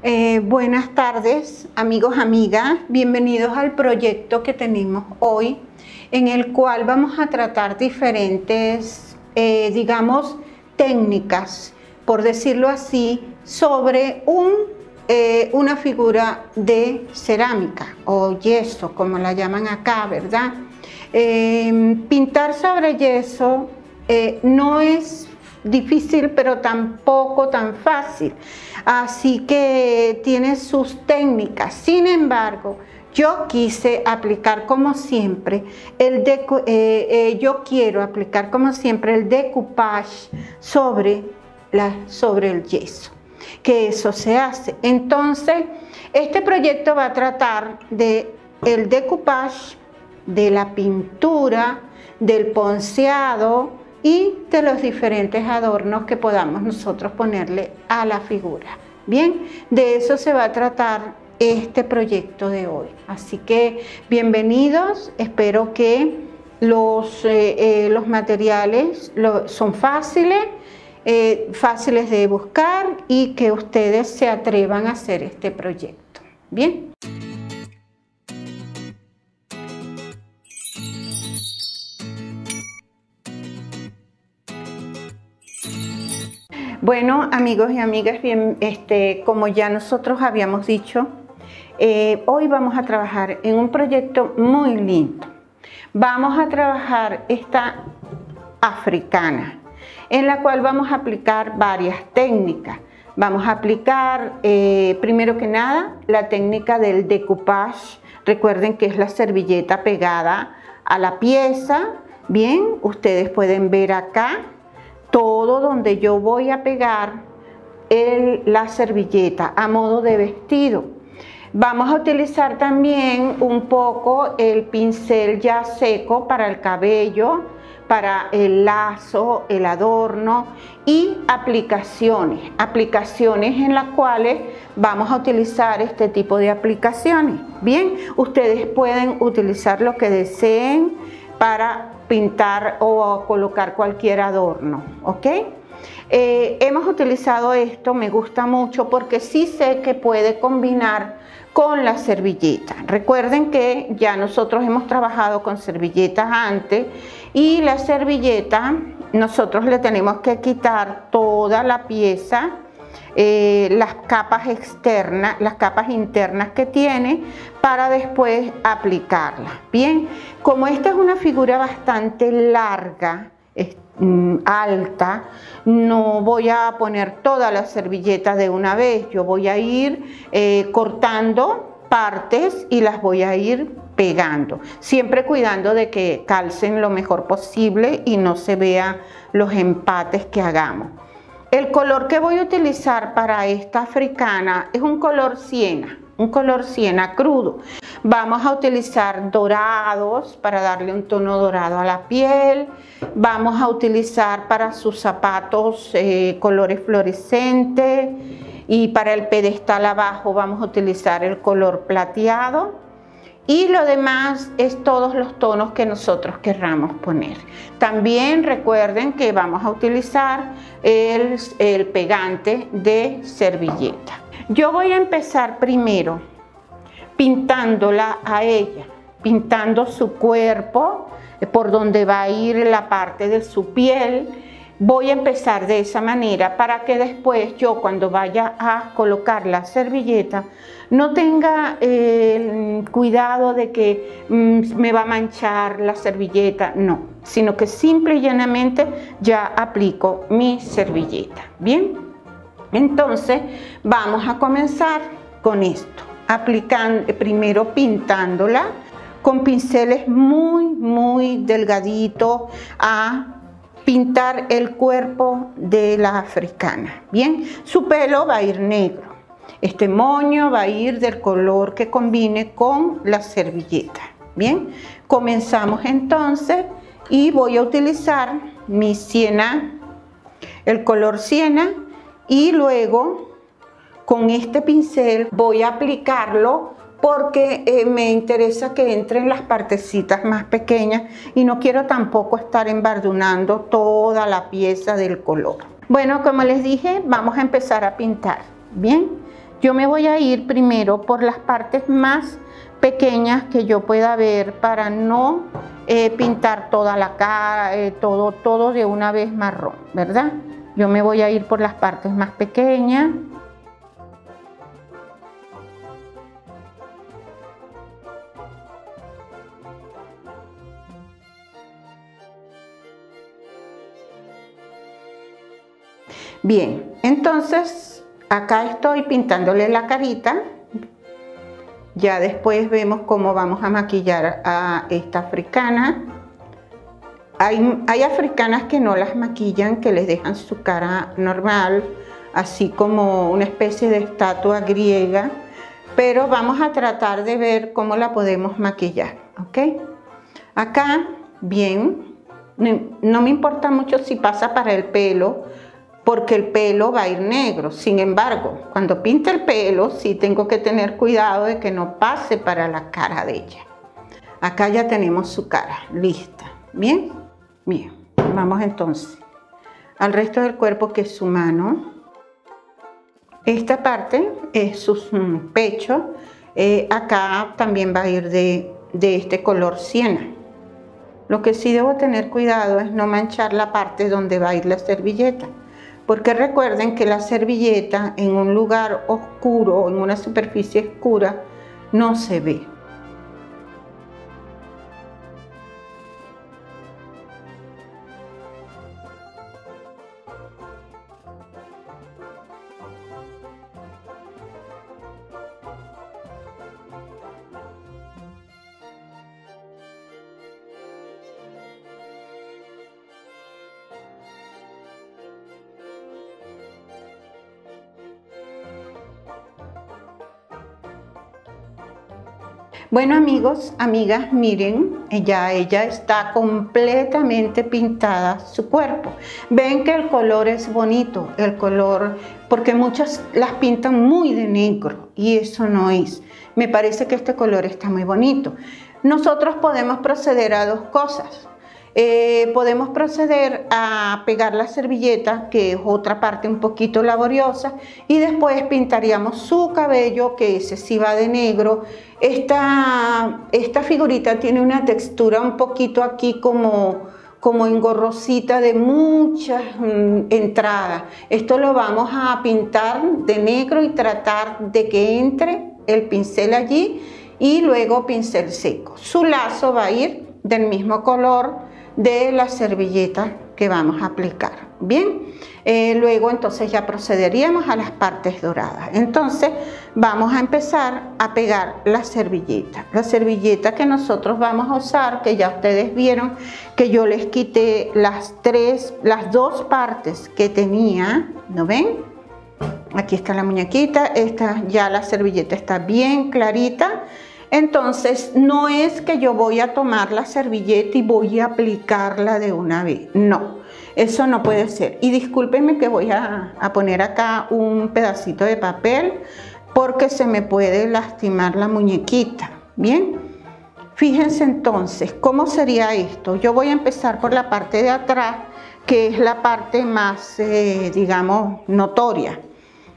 Buenas tardes, amigos, amigas. Bienvenidos al proyecto que tenemos hoy, en el cual vamos a tratar diferentes, digamos, técnicas, por decirlo así, sobre una figura de cerámica o yeso, como la llaman acá, ¿verdad? Pintar sobre yeso no es difícil, pero tampoco tan fácil, así que tiene sus técnicas. Sin embargo, yo quise aplicar como siempre quiero aplicar como siempre el decoupage sobre el yeso, que eso se hace. Entonces, este proyecto va a tratar de el decoupage, de la pintura, del ponceado y de los diferentes adornos que podamos nosotros ponerle a la figura. Bien, de eso se va a tratar este proyecto de hoy. Así que bienvenidos, espero que los materiales son fáciles de buscar y que ustedes se atrevan a hacer este proyecto. Bien. Bueno, amigos y amigas, bien, como ya nosotros habíamos dicho, hoy vamos a trabajar en un proyecto muy lindo. Vamos a trabajar esta africana, en la cual vamos a aplicar varias técnicas. Vamos a aplicar, primero que nada, la técnica del decoupage. Recuerden que es la servilleta pegada a la pieza. Bien, ustedes pueden ver acá todo donde yo voy a pegar la servilleta a modo de vestido. Vamos a utilizar también un poco el pincel ya seco para el cabello, para el lazo, el adorno y aplicaciones en las cuales vamos a utilizar este tipo de aplicaciones. Bien, ustedes pueden utilizar lo que deseen para pintar o colocar cualquier adorno, ¿ok? Hemos utilizado esto, me gusta mucho porque sí sé que puede combinar con la servilleta. Recuerden que ya nosotros hemos trabajado con servilletas antes y la servilleta nosotros le tenemos que quitar toda la pieza, las capas externas, las capas internas que tiene para después aplicarla. Bien, como esta es una figura bastante larga, alta, no voy a poner toda la servilleta de una vez, yo voy a ir cortando partes y las voy a ir pegando, siempre cuidando de que calcen lo mejor posible y no se vean los empates que hagamos. El color que voy a utilizar para esta africana es un color siena crudo. Vamos a utilizar dorados para darle un tono dorado a la piel. Vamos a utilizar para sus zapatos colores fluorescentes y para el pedestal abajo vamos a utilizar el color plateado. Y lo demás es todos los tonos que nosotros querramos poner. También recuerden que vamos a utilizar el pegante de servilleta. Yo voy a empezar primero pintándola a ella, pintando su cuerpo, por donde va a ir la parte de su piel. Voy a empezar de esa manera para que después yo, cuando vaya a colocar la servilleta, no tenga cuidado de que me va a manchar la servilleta, no, sino que simple y llanamente ya aplico mi servilleta. Bien, entonces vamos a comenzar con esto, primero pintándola con pinceles muy delgaditos a pintar el cuerpo de la africana. Bien, su pelo va a ir negro. Este moño va a ir del color que combine con la servilleta. Bien, comenzamos entonces y voy a utilizar mi siena, el color siena, y luego con este pincel voy a aplicarlo porque me interesa que entren las partecitas más pequeñas y no quiero tampoco estar embardunando toda la pieza del color. Bueno, como les dije, vamos a empezar a pintar. Bien, Yo me voy a ir primero por las partes más pequeñas que yo pueda ver para no pintar toda la cara, todo de una vez marrón, ¿verdad? Yo me voy a ir por las partes más pequeñas. Bien, entonces acá estoy pintándole la carita. Ya después vemos cómo vamos a maquillar a esta africana. Hay africanas que no las maquillan, que les dejan su cara normal, así como una especie de estatua griega, pero vamos a tratar de ver cómo la podemos maquillar, ¿ok? Acá, bien, no me importa mucho si pasa para el pelo, porque el pelo va a ir negro. Sin embargo, cuando pinte el pelo, sí tengo que tener cuidado de que no pase para la cara de ella. Acá ya tenemos su cara lista. ¿Bien? Bien. Vamos entonces al resto del cuerpo, que es su mano. Esta parte es su pecho. Acá también va a ir de este color siena. Lo que sí debo tener cuidado es no manchar la parte donde va a ir la servilleta, porque recuerden que la servilleta en un lugar oscuro, en una superficie oscura, no se ve. Bueno, amigos, amigas, miren, ella está completamente pintada su cuerpo. Ven que el color es bonito, el color, porque muchas las pintan muy de negro y eso no es. Me parece que este color está muy bonito. Nosotros podemos proceder a dos cosas. Podemos proceder a pegar la servilleta, que es otra parte un poquito laboriosa, y después pintaríamos su cabello, que ese sí va de negro. Esta figurita tiene una textura un poquito aquí como engorrosita, de muchas entradas. Esto lo vamos a pintar de negro y tratar de que entre el pincel allí y luego pincel seco. Su lazo va a ir del mismo color de la servilleta que vamos a aplicar. Bien, luego entonces ya procederíamos a las partes doradas. Entonces vamos a empezar a pegar la servilleta que nosotros vamos a usar, que ya ustedes vieron que yo les quité las dos partes que tenía, ¿no ven? Aquí está la muñequita, ya la servilleta está bien clarita. Entonces, no es que yo voy a tomar la servilleta y voy a aplicarla de una vez. No, eso no puede ser. Y discúlpenme que voy a poner acá un pedacito de papel porque se me puede lastimar la muñequita. Bien, fíjense entonces, ¿cómo sería esto? Yo voy a empezar por la parte de atrás, que es la parte más, digamos, notoria.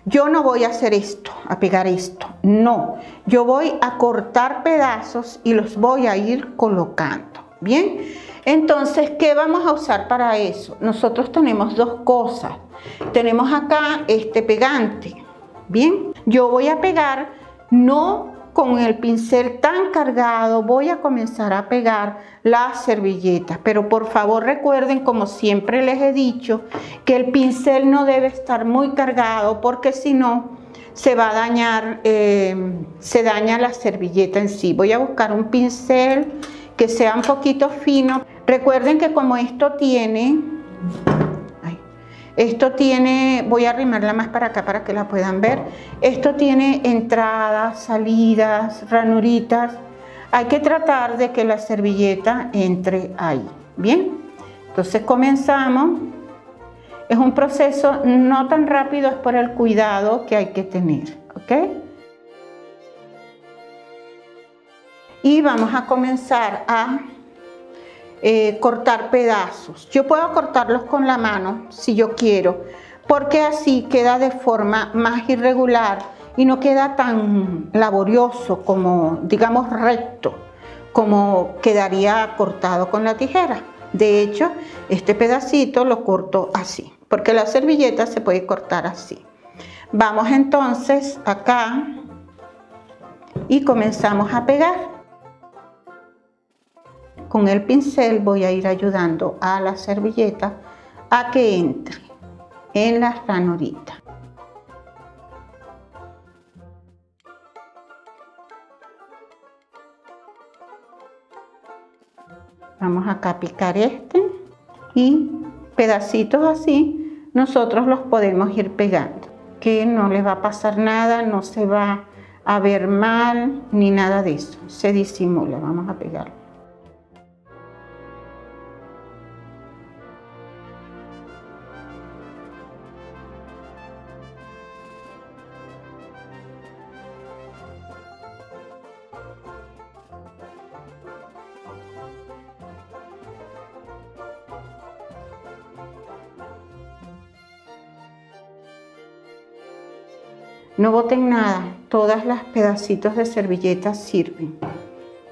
Yo no voy a hacer esto, a pegar esto, no. Yo voy a cortar pedazos y los voy a ir colocando, ¿bien? Entonces, ¿qué vamos a usar para eso? Nosotros tenemos dos cosas. Tenemos acá este pegante, ¿bien? Yo voy a pegar, no con el pincel tan cargado, voy a comenzar a pegar las servilletas, pero por favor recuerden, como siempre les he dicho, que el pincel no debe estar muy cargado, porque si no se va a dañar, se daña la servilleta en sí. Voy a buscar un pincel que sea un poquito fino. Recuerden que como esto tiene, voy a arrimarla más para acá para que la puedan ver. Esto tiene entradas, salidas, ranuritas. Hay que tratar de que la servilleta entre ahí. Bien, entonces comenzamos. Es un proceso no tan rápido, es por el cuidado que hay que tener, ¿ok? Y vamos a comenzar a cortar pedazos. Yo puedo cortarlos con la mano si yo quiero, porque así queda de forma más irregular y no queda tan laborioso como, digamos, recto, como quedaría cortado con la tijera. De hecho, este pedacito lo corto así, porque la servilleta se puede cortar así. Vamos entonces acá y comenzamos a pegar. Con el pincel voy a ir ayudando a la servilleta a que entre en la ranurita. Vamos acá a picar este y pedacitos así nosotros los podemos ir pegando, que no les va a pasar nada, no se va a ver mal ni nada de eso, se disimula. Vamos a pegarlo. No boten nada, todas las pedacitos de servilleta sirven.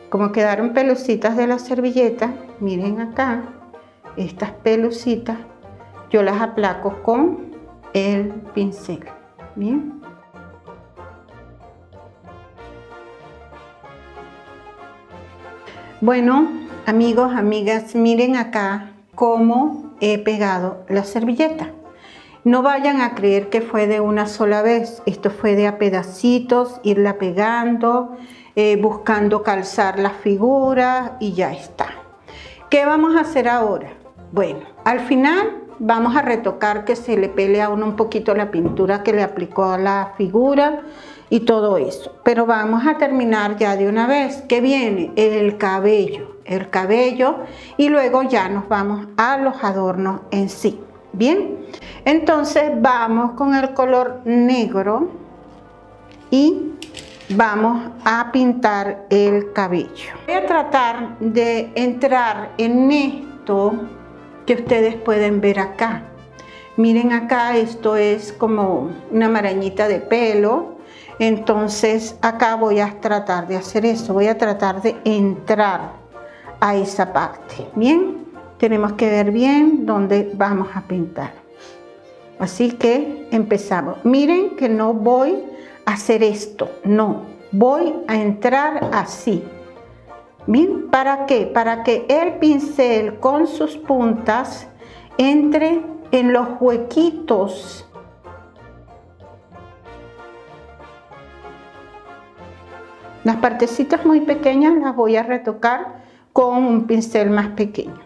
Como quedaron pelucitas de la servilleta, miren acá, estas pelucitas, yo las aplaco con el pincel. Bien. Bueno, amigos, amigas, miren acá cómo he pegado la servilleta. No vayan a creer que fue de una sola vez, esto fue de a pedacitos, irla pegando, buscando calzar las figuras y ya está. ¿Qué vamos a hacer ahora? Bueno, al final vamos a retocar que se le pele a uno un poquito la pintura que le aplicó a la figura y todo eso. Pero vamos a terminar ya de una vez. ¿Qué viene? El cabello y luego ya nos vamos a los adornos en sí. Bien, entonces vamos con el color negro y vamos a pintar el cabello. Voy a tratar de entrar en esto que ustedes pueden ver acá. Miren acá, esto es como una marañita de pelo. Entonces acá voy a tratar de hacer eso, voy a tratar de entrar a esa parte. Bien. Tenemos que ver bien dónde vamos a pintar. Así que empezamos. Miren que no voy a hacer esto, no. Voy a entrar así. Bien, ¿para qué? Para que el pincel con sus puntas entre en los huequitos. Las partecitas muy pequeñas las voy a retocar con un pincel más pequeño.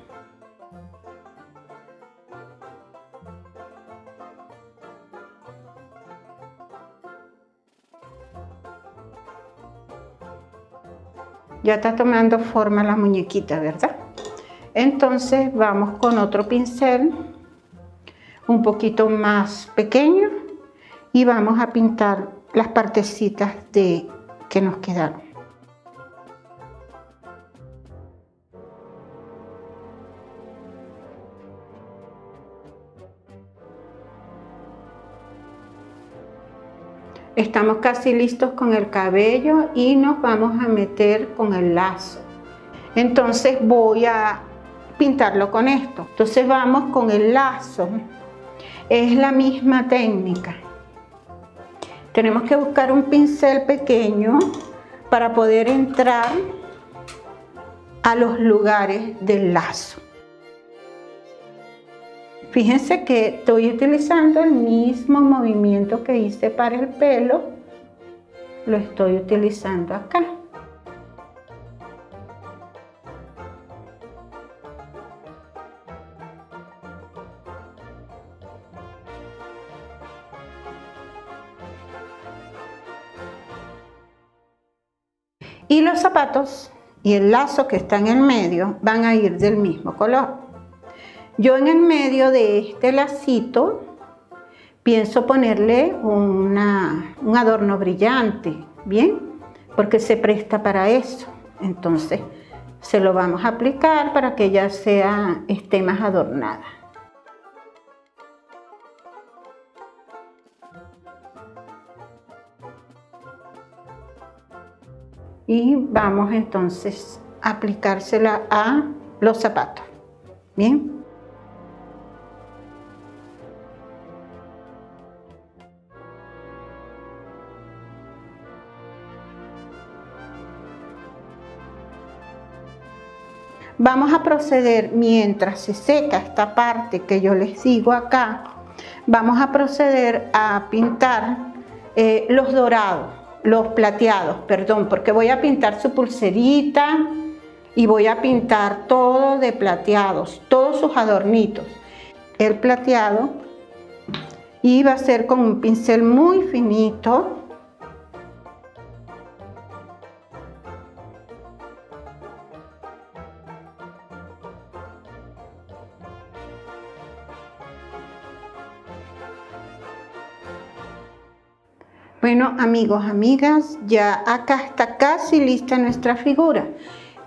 Ya está tomando forma la muñequita, ¿verdad? Entonces vamos con otro pincel un poquito más pequeño y vamos a pintar las partecitas que nos quedaron. Estamos casi listos con el cabello y nos vamos a meter con el lazo. Entonces voy a pintarlo con esto. Entonces vamos con el lazo. Es la misma técnica. Tenemos que buscar un pincel pequeño para poder entrar a los lugares del lazo. Fíjense que estoy utilizando el mismo movimiento que hice para el pelo, lo estoy utilizando acá. Y los zapatos y el lazo que está en el medio van a ir del mismo color. Yo en el medio de este lacito pienso ponerle un adorno brillante, ¿bien? Porque se presta para eso. Entonces se lo vamos a aplicar para que ella esté más adornada. y vamos entonces a aplicársela a los zapatos. Bien. Vamos a proceder, mientras se seca esta parte que yo les digo acá, vamos a proceder a pintar los dorados, los plateados, perdón, porque voy a pintar su pulserita y voy a pintar todo de plateados, todos sus adornitos. El plateado, y va a ser con un pincel muy finito. Bueno, amigos, amigas, ya acá está casi lista nuestra figura,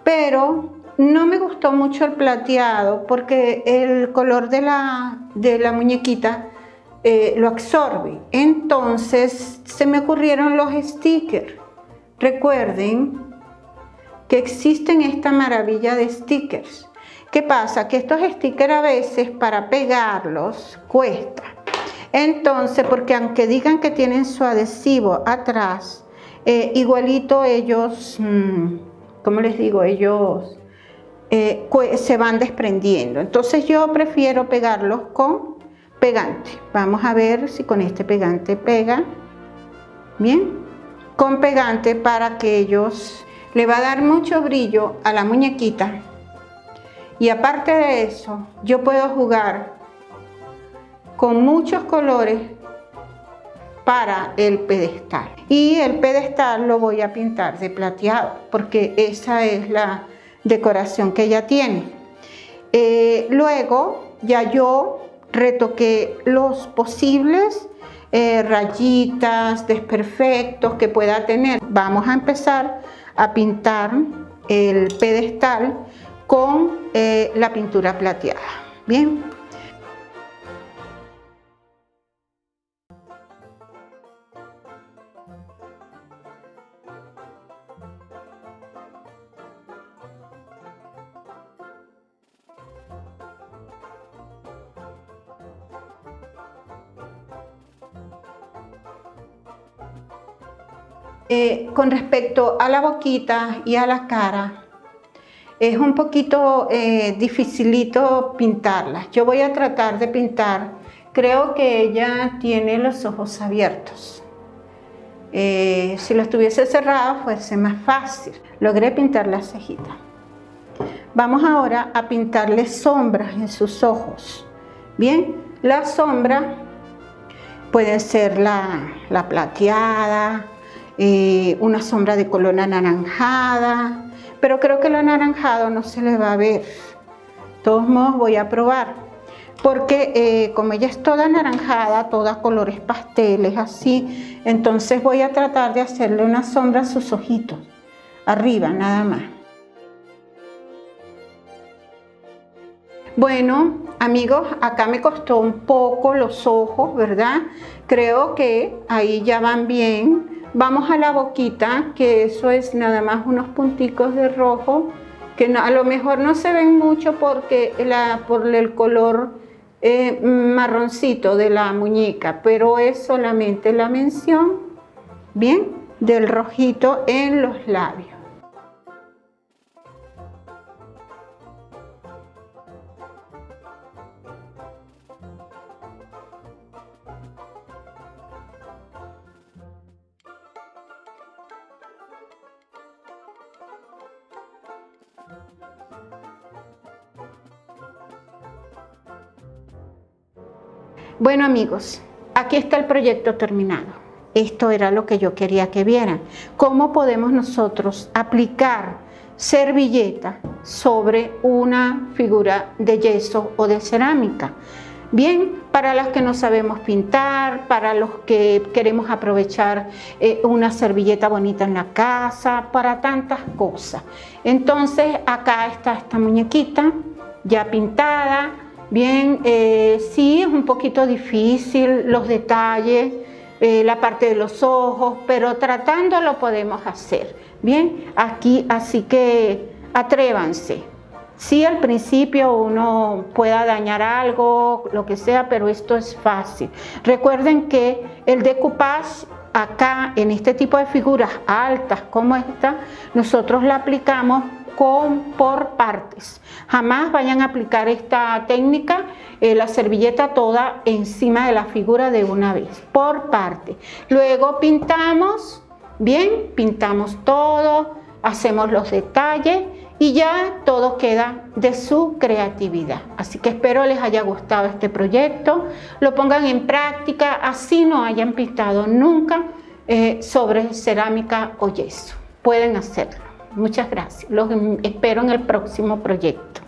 pero no me gustó mucho el plateado porque el color de la muñequita lo absorbe. Entonces se me ocurrieron los stickers. Recuerden que existen esta maravilla de stickers. ¿Qué pasa? Que estos stickers a veces para pegarlos cuesta. Entonces, porque aunque digan que tienen su adhesivo atrás, igualito ellos, ¿cómo les digo? Ellos se van desprendiendo. Entonces yo prefiero pegarlos con pegante. Vamos a ver si con este pegante pega. Bien, con pegante para que ellos le va a dar mucho brillo a la muñequita. Y aparte de eso, yo puedo jugar con muchos colores para el pedestal. Y el pedestal lo voy a pintar de plateado, porque esa es la decoración que ella tiene. Luego ya yo retoqué los posibles rayitas, desperfectos que pueda tener. Vamos a empezar a pintar el pedestal con la pintura plateada. Bien. Con respecto a la boquita y a la cara, es un poquito dificilito pintarlas. Yo voy a tratar de pintar, creo que ella tiene los ojos abiertos. Si los tuviese cerrados fuese más fácil. Logré pintar la cejita. Vamos ahora a pintarle sombras en sus ojos. Bien, la sombra puede ser la plateada, una sombra de color anaranjada, pero creo que el anaranjado no se le va a ver. De todos modos voy a probar, porque como ella es toda anaranjada, toda colores pasteles así, entonces voy a tratar de hacerle una sombra a sus ojitos, arriba nada más. Bueno, amigos, acá me costó un poco los ojos, ¿verdad? Creo que ahí ya van bien. Vamos a la boquita, que eso es nada más unos punticos de rojo, que no, a lo mejor no se ven mucho porque por el color marroncito de la muñeca, pero es solamente la mención, bien, del rojito en los labios. Bueno, amigos, aquí está el proyecto terminado. Esto era lo que yo quería que vieran. ¿Cómo podemos nosotros aplicar servilleta sobre una figura de yeso o de cerámica? Bien, para las que no sabemos pintar, para los que queremos aprovechar una servilleta bonita en la casa, para tantas cosas. Entonces, acá está esta muñequita ya pintada. Bien, sí, es un poquito difícil los detalles, la parte de los ojos, pero tratando lo podemos hacer. Bien, aquí, así que atrévanse. Sí, al principio uno pueda dañar algo, lo que sea, pero esto es fácil. Recuerden que el decoupage acá, en este tipo de figuras altas como esta, nosotros la aplicamos por partes. Jamás vayan a aplicar esta técnica, la servilleta toda encima de la figura de una vez, por parte. Luego pintamos, bien, pintamos todo, hacemos los detalles y ya todo queda de su creatividad. Así que espero les haya gustado este proyecto, lo pongan en práctica, así no hayan pintado nunca sobre cerámica o yeso. Pueden hacerlo. Muchas gracias. Los espero en el próximo proyecto.